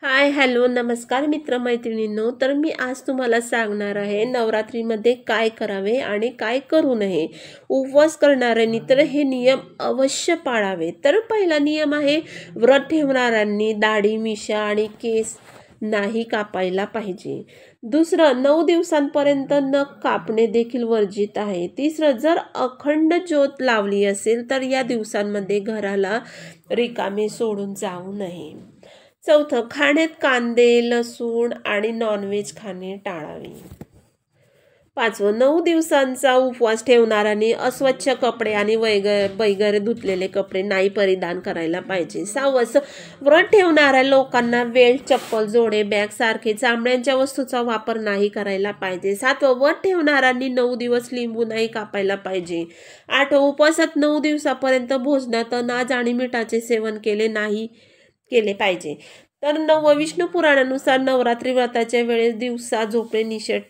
हाय, hello, नमस्कार मित्रमैत्रिणींनो. तर मी आज तुम्हाला सांगणार आहे नवरात्रीमध्ये काय करावे आणि काय करू नये. उपवास करणाऱ्यांनी तर हे नियम अवश्य पाळावे. तर पहिला नियम आहे, व्रत ठेवणाऱ्यांनी दाढी, मिशा आणि केस नाही कापायला पाहिजे. दुसरं, 9 दिवसांपर्यंत नख कापणे देखील वर्जित आहे. तिसरं, जर अखंड ज्योत लावली असेल तर या दिवसांमध्ये घराला रिकामे सोडून जाऊ नये. चौथं, खाण्यात कांदे, लसूण आणि नॉनव्हेज खाणे टाळावे. पाचवं, 9 दिवसांचा उपवास ठेवणाऱ्यांनी अस्वच्छ कपडे आणि वगैरे धुतलेले कपडे नाही परिधान करायला पाहिजे. सहावं, व्रत ठेवणाऱ्या लोकांना बेल्ट, चप्पल, जोडे, बॅग सारखे चामड्यांच्या वस्तूचा वापर नाही करायला पाहिजे. सातवं, व्रत ठेवणाऱ्यांनी 9 दिवस लिंबू नाही कापायला पाहिजे. आठवं, उपवासात 9 दिवसापर्यंत भोजनात अनाज आणि मिठाचे सेवन केले पाहिजे. तर 9, विष्णू पुराणानुसार नवरात्री व्रताच्या वेळेस दिवसा झोपणे निषेध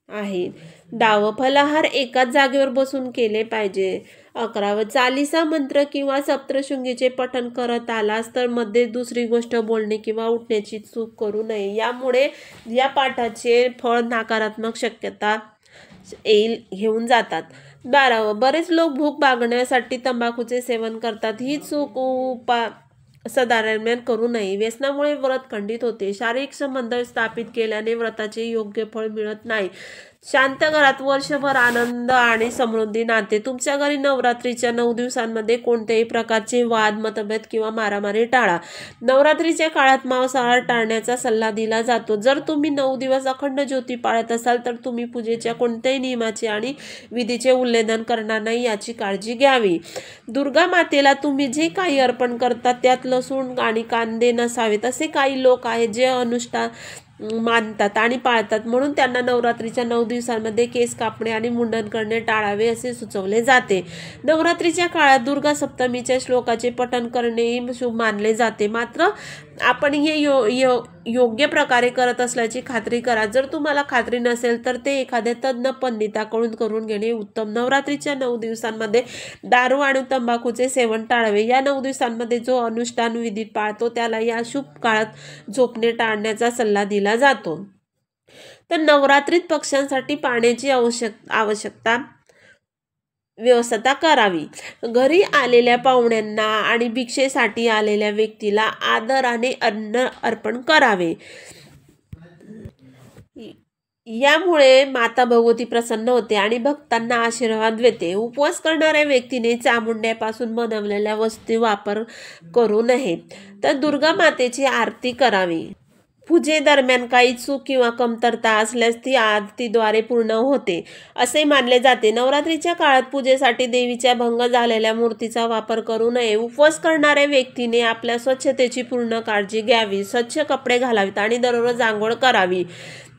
आहे. 10, फलाहार एकाच जागेवर बसून केले पाहिजे. 11, चालीसा मंत्र किंवा सप्तशृंगीचे पठण करत आलास तर मध्ये दुसरी गोष्ट बोलणे किंवा उठण्याची चूक करू नये. यामुळे या पाठाचे फळ नकारात्मक शक्यता घेऊन जातात. 12, बरेच लोक भूक भागण्यासाठी तंबाखूचे सेवन करतात. ही चूक दरम्यान करू नये. व्यसनामुळे व्रत खंडित होते. शारीरिक संबंध स्थापित केल्याने व्रताचे योग्य फळ मिळत नाही. शांत घरात वर्षभर आनंद आणि समृद्धी नांदते. तुमच्या घरी नवरात्रीच्या 9 दिवसांमध्ये कोणत्याही प्रकारचे वाद, मतभेद किंवा मारामारी टाळा. नवरात्रीच्या काळात मांसाहार टाळण्याचा सल्ला दिला जातो. जर तुम्ही 9 दिवस अखंड ज्योती पाळत असाल तर तुम्ही पूजेच्या कोणत्याही नियमाचे आणि विधीचे उल्लंघन करणार नाही याची काळजी घ्यावी. दुर्गा मातेला तुम्ही जे काही अर्पण करता त्यात लसूण आणि कांदे नसावेत. असे काही लोक आहेत जे अनुष्ठान मानतात आणि पाळतात, म्हणून त्यांना नवरात्रीच्या 9 दिवसांमध्ये केस कापणे आणि मुंडन करणे टाळावे असे सुचवले जाते. नवरात्रीच्या काळात दुर्गा सप्तमीच्या श्लोकाचे पठण करणे शुभ मानले जाते. मात्र आपण हे योग्य प्रकारे करत असल्याची खात्री करा. जर तुम्हाला खात्री नसेल तर ते एखाद्या तज्ज्ञ पंडिताकडून करून घेणे उत्तम. नवरात्रीच्या 9 दिवसांमध्ये दारू आणि तंबाखूचे सेवन टाळावे. या 9 दिवसांमध्ये जो अनुष्ठान विधी पाळतो त्याला या शुभ काळात झोपणे टाळण्याचा सल्ला दिला जातो. तर नवरात्रीत पक्ष्यांसाठी पाण्याची आवश्यकता व्यवस्था करावी. घरी आलेल्या पाहुण्यांना आणि भिक्षेसाठी आलेल्या व्यक्तीला आदराने अन्न अर्पण करावे. यामुळे माता भगवती प्रसन्न होते आणि भक्तांना आशीर्वाद देते. उपवास करणाऱ्या व्यक्तीने चामुंड्यापासून बनवलेल्या वस्तू वापर करू नये. तर दुर्गा मातेची आरती करावी. पूजेदरम्यान काही चूक किंवा कमतरता असल्यास ती आरतीद्वारे पूर्ण होते असे मानले जाते. नवरात्रीच्या काळात पूजेसाठी देवीच्या भंग झालेल्या मूर्तीचा वापर करू नये. उपवास करणाऱ्या व्यक्तीने आपल्या स्वच्छतेची पूर्ण काळजी घ्यावी. स्वच्छ कपडे घालावीत आणि दररोज आंघोळ करावी.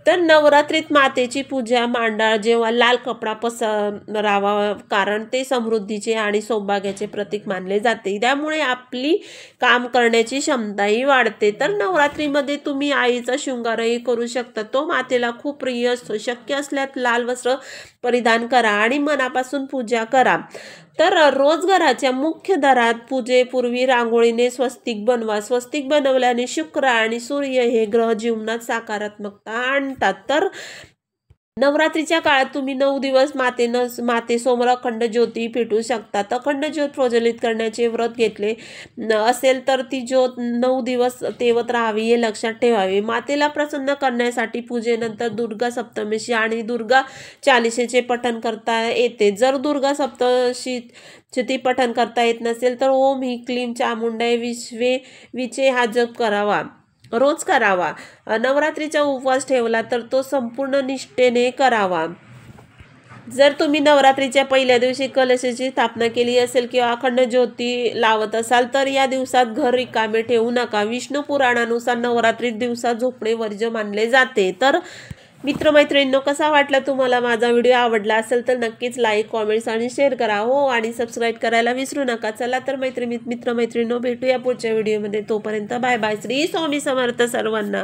तर नवरात्रीत मातेची पूजा मांडाळ जेव्हा लाल कपडा पसरावा, कारण ते समृद्धीचे आणि सौभाग्याचे प्रतीक मानले जाते. त्यामुळे आपली काम करण्याची क्षमताही वाढते. तर नवरात्रीमध्ये तुम्ही आईचा शृंगारही करू शकता. तो मातेला खूप प्रिय असतो. शक्य असल्यास लाल वस्त्र परिधान करा आणि मनापासून पूजा करा. तर रोज घराच्या मुख्य दारात पूजेपूर्वी रांगोळीने स्वस्तिक बनवा. स्वस्तिक बनवल्याने शुक्र आणि सूर्य हे ग्रह जीवनात सकारात्मकता आणतात. तर नवरात्रीच्या काळात तुम्ही 9 दिवस मातेसमोर अखंड ज्योती पेटवू शकतात. अखंड ज्योत प्रज्वलित करण्याचे व्रत घेतले असेल तर ती ज्योत 9 दिवस तेवत राहावी हे लक्षात ठेवावे. मातेला प्रसन्न करण्यासाठी पूजेनंतर दुर्गा सप्तमीशी आणि दुर्गा चालीसेचे पठण करता येते. जर दुर्गा सप्तशतीचे पठण करता येत नसेल तर ओम ही क्लीम चामुंडाय विचे हा जप रोज करावा. नवरात्रीचा उपवास ठेवला तर तो संपूर्ण निष्ठेने करावा. जर तुम्ही नवरात्रीच्या पहिल्या दिवशी कलशाची स्थापना केली असेल किंवा अखंड ज्योती लावत असाल तर या दिवसात घर रिकामे ठेवू नका. विष्णू पुराणानुसार नवरात्रीत दिवसा झोपणे वर्ज्य मानले जाते. तर मित्रमैत्रिणींनो, कसा वाटला तुम्हाला माझा व्हिडिओ? आवडला असेल तर नक्कीच लाईक, कॉमेंट्स आणि शेअर करा. हो, आणि सबस्क्राईब करायला विसरू नका. चला तर मित्रमैत्रिणींनो, भेटूया पुढच्या व्हिडिओमध्ये. तोपर्यंत बाय बाय. श्री स्वामी समर्थ सर्वांना.